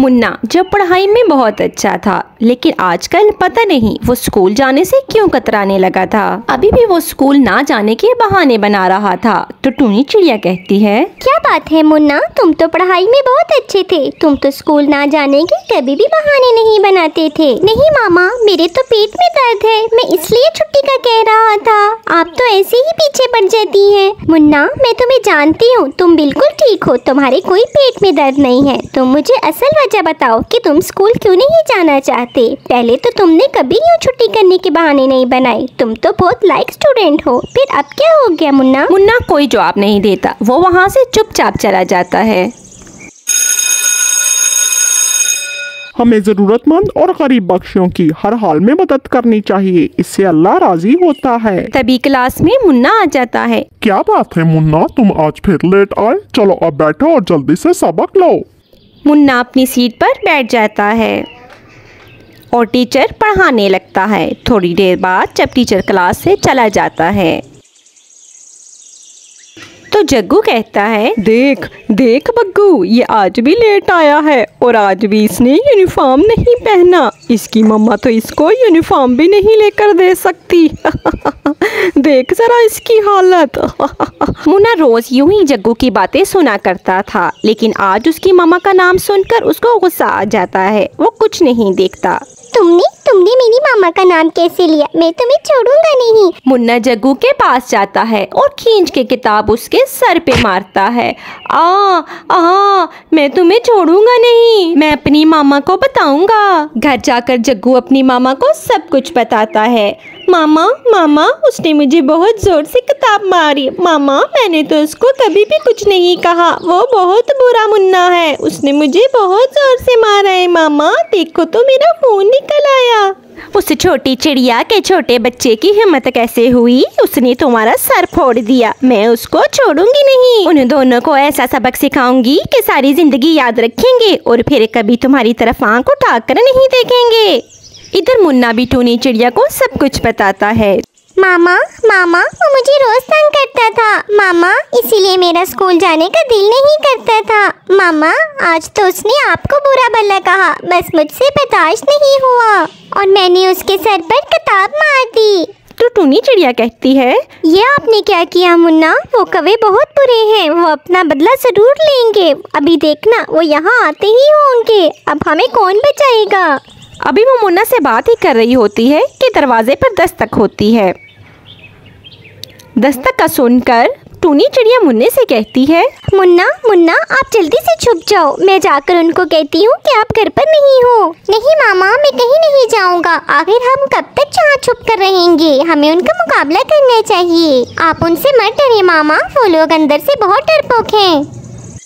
मुन्ना जो पढ़ाई में बहुत अच्छा था, लेकिन आजकल पता नहीं वो स्कूल जाने से क्यों कतराने लगा था। अभी भी वो स्कूल ना जाने के बहाने बना रहा था। तो टूनी चिड़िया कहती है, क्या बात है मुन्ना, तुम तो पढ़ाई में बहुत अच्छे थे, तुम तो स्कूल ना जाने के कभी भी बहाने नहीं बनाते थे। नहीं मामा, मेरे तो पेट में दर्द है, मैं इसलिए छुट्टी का कह रहा था। आप तो ऐसे ही पीछे पड़ जाती हैं। मुन्ना, मैं तुम्हें जानती हूँ, तुम बिल्कुल ठीक हो, तुम्हारे कोई पेट में दर्द नहीं है। तुम मुझे असल वजह बताओ कि तुम स्कूल क्यों नहीं जाना चाहते। पहले तो तुमने कभी यूँ छुट्टी करने के बहाने नहीं बनाई, तुम तो बहुत लाइक स्टूडेंट हो। फिर अब क्या हो गया मुन्ना? मुन्ना कोई जवाब नहीं देता, वो वहाँ से चुपचाप चला जाता है। हमें जरूरतमंद और गरीब बच्चों की हर हाल में मदद करनी चाहिए, इससे अल्लाह राजी होता है। तभी क्लास में मुन्ना आ जाता है। क्या बात है मुन्ना, तुम आज फिर लेट आए? चलो अब बैठो और जल्दी से सबक लो। मुन्ना अपनी सीट पर बैठ जाता है और टीचर पढ़ाने लगता है। थोड़ी देर बाद जब टीचर क्लास से चला जाता है तो जग्गू कहता है, देख देख बग्गू, ये आज भी लेट आया है और आज भी इसने यूनिफॉर्म नहीं पहना। इसकी मम्मा तो इसको यूनिफॉर्म भी नहीं लेकर दे सकती। देख जरा इसकी हालत। मुन्ना रोज यूं ही जग्गू की बातें सुना करता था, लेकिन आज उसकी मम्मा का नाम सुनकर उसको गुस्सा आ जाता है। वो कुछ नहीं देखता। तुमने मेरी मामा का नाम कैसे लिया? मैं तुम्हें छोड़ूंगा नहीं। मुन्ना जग्गू के पास जाता है और खींच के किताब उसके सर पे मारता है। मैं तुम्हें छोड़ूंगा नहीं, मैं अपनी मामा को बताऊंगा। घर जाकर जग्गू अपनी मामा को सब कुछ बताता है। मामा, उसने मुझे बहुत जोर से किताब मारी। मामा, मैंने तो उसको कभी भी कुछ नहीं कहा, वो बहुत बुरा मुन्ना है, उसने मुझे बहुत जोर से मारा है। मामा देखो तो मेरा खून निकल आया। उस छोटी चिड़िया के छोटे बच्चे की हिम्मत कैसे हुई, उसने तुम्हारा सर फोड़ दिया। मैं उसको छोड़ूंगी नहीं। उन दोनों को ऐसा सबक सिखाऊंगी कि सारी जिंदगी याद रखेंगे और फिर कभी तुम्हारी तरफ आंख उठाकर नहीं देखेंगे। इधर मुन्ना भी टूनी चिड़िया को सब कुछ बताता है। मामा, वो मुझे रोज तंग करता था मामा, इसीलिए मेरा स्कूल जाने का दिल नहीं करता था। मामा, आज तो उसने आपको बुरा भला कहा, बस मुझसे बर्दाश्त नहीं हुआ और मैंने उसके सर पर किताब मार दी। तो टूनी चिड़िया कहती है, ये आपने क्या किया मुन्ना? वो कौवे बहुत बुरे हैं, वो अपना बदला जरूर लेंगे। अभी देखना, वो यहाँ आते ही होंगे। अब हमें कौन बचाएगा? अभी वो मुन्ना से बात ही कर रही होती है कि दरवाजे पर दस्तक होती है। दस्तक का सुनकर टूनी चिड़िया मुन्ने से कहती है, मुन्ना, आप जल्दी से छुप जाओ, मैं जाकर उनको कहती हूँ कि आप घर पर नहीं हो। नहीं मामा, मैं कहीं नहीं जाऊँगा। आखिर हम कब तक यहाँ छुप कर रहेंगे? हमें उनका मुकाबला करना चाहिए। आप उनसे मत डरिए मामा, वो लोग अंदर से बहुत डरपोक हैं।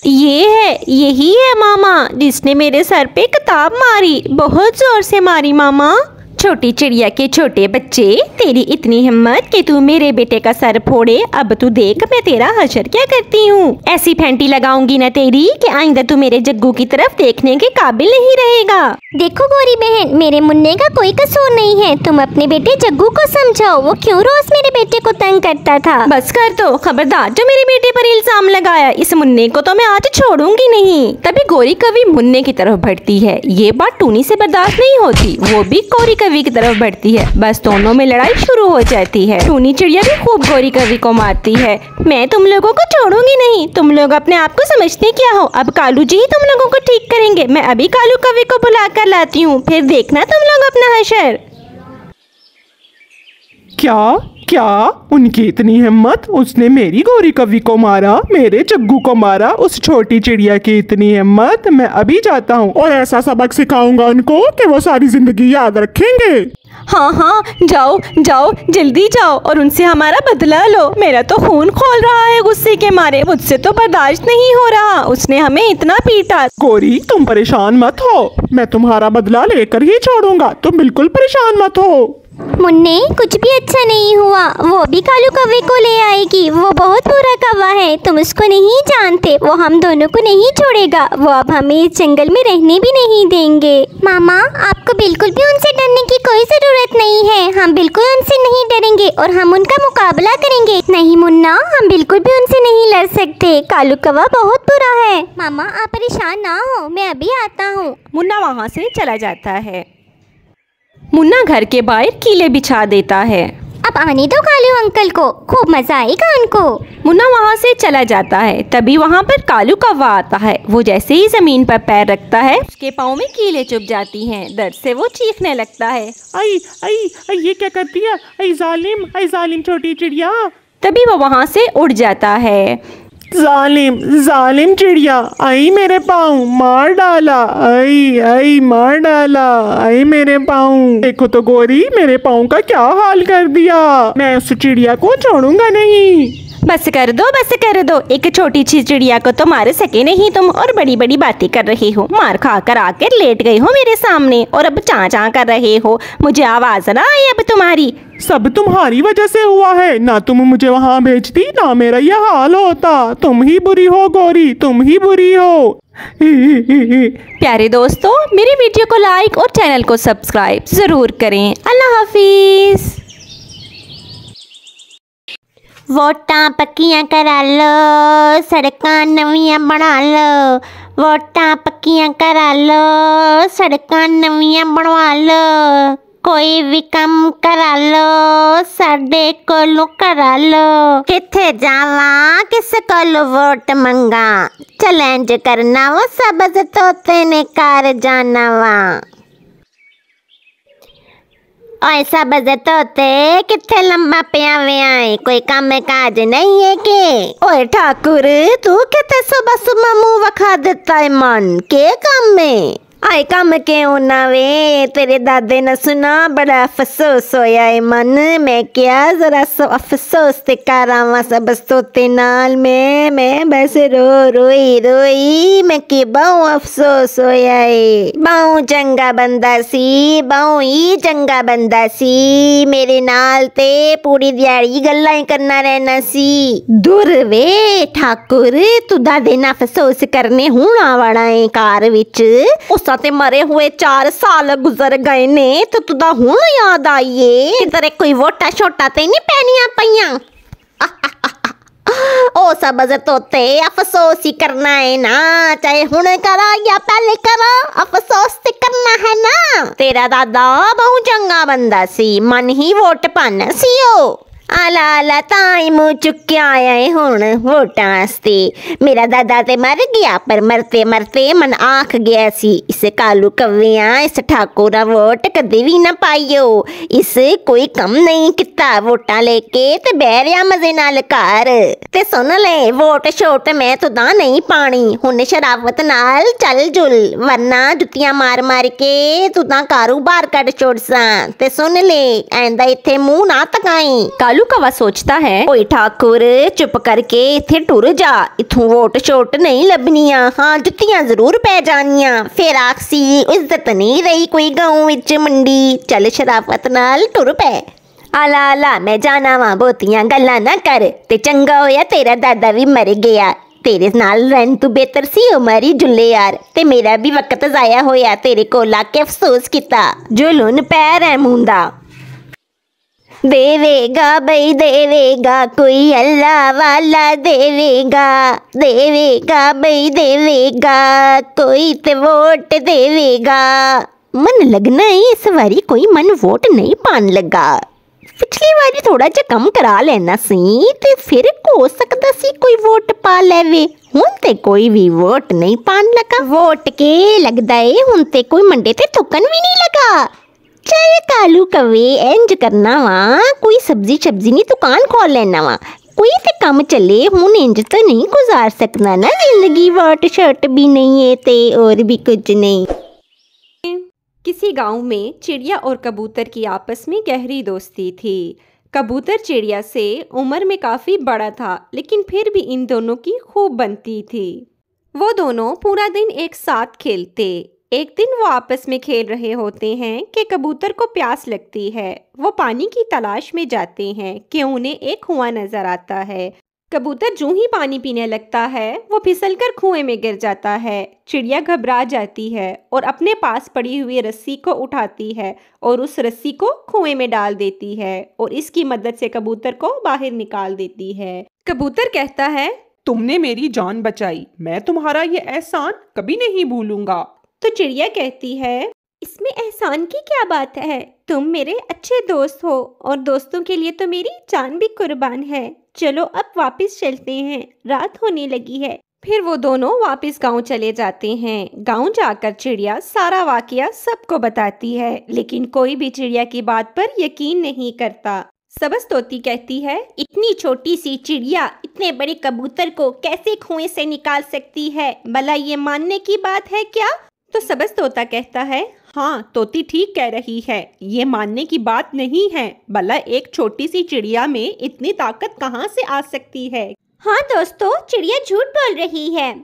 यही है मामा, जिसने मेरे सर पे किताब मारी, बहुत जोर से मारी मामा। छोटी चिड़िया के छोटे बच्चे, तेरी इतनी हिम्मत कि तू मेरे बेटे का सर फोड़े। अब तू देख मैं तेरा हशर क्या करती हूँ। ऐसी फैंटी लगाऊंगी ना तेरी कि आइंदा तू मेरे जग्गू की तरफ देखने के काबिल नहीं रहेगा। देखो गोरी बहन, मेरे मुन्ने का कोई कसूर नहीं है, तुम अपने बेटे जग्गू को समझाओ। वो क्यों रोज मेरे बेटे को तंग करता था? बस कर दो, खबरदार जो मेरे बेटे पर इल्जाम लगाया, इस मुन्ने को तो मैं आज छोड़ूंगी नहीं। तभी गोरी कवि मुन्ने की तरफ बढ़ती है। ये बात टूनी से बर्दाश्त नहीं होती, वो भी गोरी कवि की तरफ बढ़ती है। बस दोनों में लड़ाई शुरू हो जाती है। टूनी चिड़िया भी खूब गोरी कवि को मारती है। मैं तुम लोगों को छोड़ूंगी नहीं, तुम लोग अपने आप को समझते क्या हो? अब कालू जी ही तुम लोगों को ठीक करेंगे। मैं अभी कालू कवि को बुला कर लाती हूँ, फिर देखना तुम लोग अपना हशर। क्या उनकी इतनी हिम्मत, उसने मेरी गोरी कवि को मारा, मेरे जग्गू को मारा। उस छोटी चिड़िया की इतनी हिम्मत, मैं अभी जाता हूँ और ऐसा सबक सिखाऊंगा उनको कि वो सारी जिंदगी याद रखेंगे। हाँ, जाओ जल्दी जाओ और उनसे हमारा बदला लो। मेरा तो खून खोल रहा है गुस्से के मारे, मुझसे तो बर्दाश्त नहीं हो रहा, उसने हमें इतना पीटा। गोरी तुम परेशान मत हो, मैं तुम्हारा बदला लेकर ही छोड़ूंगा, तुम बिल्कुल परेशान मत हो। मुन्ने, कुछ भी अच्छा नहीं हुआ, वो भी कालू कौवे को ले आएगी। वो बहुत बुरा कौवा है, तुम उसको नहीं जानते। वो हम दोनों को नहीं छोड़ेगा, वो अब हमें इस जंगल में रहने भी नहीं देंगे। मामा, आपको बिल्कुल भी उनसे डरने की कोई जरूरत नहीं है, हम बिल्कुल उनसे नहीं डरेंगे और हम उनका मुकाबला करेंगे। नहीं मुन्ना, ना, हम बिल्कुल भी उनसे नहीं लड़ सकते। कालू कौवा बहुत बुरा है। मामा आप परेशान ना हो, मैं अभी आता हूँ। मुन्ना वहाँ से चला जाता है। मुन्ना घर के बाहर कीले बिछा देता है। अब आने दो कालू अंकल को, खूब मजा आएगा उनको। मुन्ना वहाँ से चला जाता है। तभी वहाँ पर कालू कौवा आता है। वो जैसे ही जमीन पर पैर रखता है उसके पाँव में कीले चुभ जाती हैं। दर्द से वो चीखने लगता है। आई आई आई, ये क्या करती है? आई जालिम छोटी चिड़िया। तभी वो वहाँ से उड़ जाता है। जालिम चिड़िया, आई मेरे पाँव मार डाला। आई मार डाला। आई मेरे पाँव, देखो तो गोरी, मेरे पाँव का क्या हाल कर दिया। मैं उस चिड़िया को छोड़ूंगा नहीं। बस कर दो। एक छोटी सी चिड़िया को तो मार सके नहीं तुम, और बड़ी बड़ी बातें कर रहे हो। मार खा कर आकर लेट गए हो मेरे सामने और अब चां कर रहे हो। मुझे आवाज ना आई अब तुम्हारी। सब तुम्हारी वजह से हुआ है। ना तुम मुझे वहाँ भेजती, ना मेरा यह हाल होता। तुम ही बुरी हो गोरी, तुम ही बुरी हो। प्यारे दोस्तों, मेरे वीडियो को लाइक और चैनल को सब्सक्राइब जरूर करें। अल्लाह हाफिज। वोटां पक्कियां करा लो, सड़कां नवियां बना लो। वोटां पक्कियां करा लो, सड़कां नवियां बनवा लो। कोई भी काम करा लो, साडे कोलों करा लो। किथे जावा, किस कोलों वोट मंगा। चैलेंज करना वो सब तोते ने कार जाना वा। ऐसा बजट होते किथे लंबा पिया वे आए, कोई काम काज नहीं है के। ओए ठाकुर, तू किथे सुबह सुबह मुंह वखा देता है मन के काम में। आए काम क्यों ना वे, तेरे दादे ने सुना, बड़ा अफसोस होया है मन। मैं क्या जरा सो अफसोस ते करावा सब तोते नाल मैं बस रोई मैं कि बहु अफसोस होया है। बहु चंगा बंदा सी, मेरे नाल ते पूरी दिहाड़ी गल्लां करना रहना सी। दूर वे ठाकुर, तू दादे ना अफसोस करने हुणा वाला है कार विच। ते मरे हुए 4 साल गुजर गए ने, तो तुदा हुण याद आईए किधरे कोई वोटा छोटा ते नहीं पैनिया पईयां। ओ सब तोते अफसोस ही करना है ना, चाहे हुण करा या पहले करा, अफसोस ते करना है ना। तेरा दादा बहु चंगा बंदा सी, मन ही वोट पाना सी। ओ आला ताई मुँह चुक्या आया है हुण वोटां वास्ते। मेरा दादा ते मर गया, पर मरते मरते मन आख गया सी, इस कालू कव्विया, इस ठाकुरा वोट कदे भी ना पाइयो। इस कोई कम नहीं किता, वोटां लेके ते बह रिया मजे नाल घर। ते सुन ले, वोट छोट मैं तुदा नहीं पानी, हुण शराफत नाल चल जुल, वरना जुत्तियां मार मार के तुदा कारोबार कट छोड़सा। ते सुन ले, ऐंदा इत्थे मुंह ना तकाई। कालू कौवा सोचता है, ओए ठाकुर चुप करके इत्थे टुर जा, इथों वोट छोट नहीं लभनिया। हाँ जुत्तियां जरूर पै जानियां, फिर आखसी इज्जत नहीं रही कोई गाँव विच मंडी। चल शराफत नाल टुर पै। आला मैं जाना वा, बहुतियां गल्लां ना कर। ते चंगा होया तेरा दादा भी मर गया, तेरे नाल रहन तू बेहतर सी उमरी जुल्ले यार। ते मेरा भी वक्त जाया होया, तेरे कोल आके अफसोस किता। जुलून पैर है मुंदा। देवेगा भाई देवेगा, कोई अल्लाह वाला देवेगा भाई देवेगा, कोई ते वोट देवेगा। मन लगना है इस बारी कोई मन वोट नहीं पान लगा। पिछली बारी थोड़ा जा कम करा लेना सी, ते फिर हो सकता सी कोई वोट पा लेवे। हुण ते कोई भी वोट नहीं पान लगा। वोट के लगदा है हुण ते कोई मंडे ते थुकन भी नहीं लगा। चाहे कालू कवे इंज करना वा, कोई सब्जी नी दुकान खोल लेना वा, कोई ते काम चले। हुण इंज तो नहीं गुजार सकना ना जिंदगी, वोट शर्ट भी नहीं है ते और भी कुछ नहीं। किसी गांव में चिड़िया और कबूतर की आपस में गहरी दोस्ती थी। कबूतर चिड़िया से उम्र में काफ़ी बड़ा था, लेकिन फिर भी इन दोनों की खूब बनती थी। वो दोनों पूरा दिन एक साथ खेलते। एक दिन वो आपस में खेल रहे होते हैं कि कबूतर को प्यास लगती है। वो पानी की तलाश में जाते हैं कि उन्हें एक कुआं नज़र आता है। कबूतर जो ही पानी पीने लगता है वो फिसलकर कुएं में गिर जाता है। चिड़िया घबरा जाती है और अपने पास पड़ी हुई रस्सी को उठाती है और उस रस्सी को कुएं में डाल देती है और इसकी मदद से कबूतर को बाहर निकाल देती है। कबूतर कहता है, तुमने मेरी जान बचाई, मैं तुम्हारा ये एहसान कभी नहीं भूलूंगा। तो चिड़िया कहती है, इसमें एहसान की क्या बात है, तुम मेरे अच्छे दोस्त हो और दोस्तों के लिए तो मेरी जान भी कुर्बान है। चलो अब वापस चलते हैं, रात होने लगी है। फिर वो दोनों वापस गांव चले जाते हैं। गांव जाकर चिड़िया सारा वाकया सबको बताती है, लेकिन कोई भी चिड़िया की बात पर यकीन नहीं करता। सबस तोती कहती है, इतनी छोटी सी चिड़िया इतने बड़े कबूतर को कैसे कुएं से निकाल सकती है, भला ये मानने की बात है क्या? तो सबस तोता कहता है, हाँ तोती ठीक कह रही है, ये मानने की बात नहीं है, भला एक छोटी सी चिड़िया में इतनी ताकत कहाँ से आ सकती है। हाँ दोस्तों, चिड़िया झूठ बोल रही है।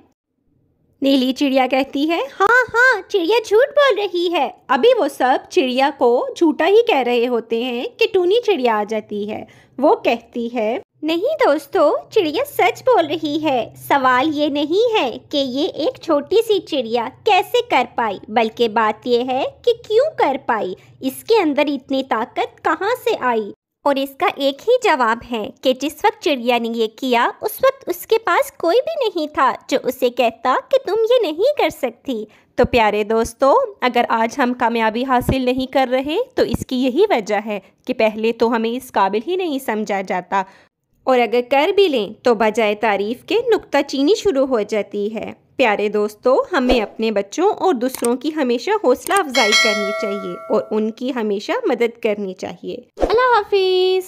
नीली चिड़िया कहती है, हाँ हाँ, चिड़िया झूठ बोल रही है। अभी वो सब चिड़िया को झूठा ही कह रहे होते हैं कि टूनी चिड़िया आ जाती है। वो कहती है, नहीं दोस्तों, चिड़िया सच बोल रही है। सवाल ये नहीं है कि ये एक छोटी सी चिड़िया कैसे कर पाई, बल्कि बात ये है कि क्यों कर पाई, इसके अंदर इतनी ताकत कहाँ से आई। और इसका एक ही जवाब है कि जिस वक्त चिड़िया ने ये किया उस वक्त उसके पास कोई भी नहीं था जो उसे कहता कि तुम ये नहीं कर सकती। तो प्यारे दोस्तों, अगर आज हम कामयाबी हासिल नहीं कर रहे तो इसकी यही वजह है कि पहले तो हमें इस काबिल ही नहीं समझा जाता, और अगर कर भी लें तो बजाय तारीफ के नुक्ताचीनी शुरू हो जाती है। प्यारे दोस्तों, हमें अपने बच्चों और दूसरों की हमेशा हौसला अफजाई करनी चाहिए और उनकी हमेशा मदद करनी चाहिए। अल्लाह हाफिज़।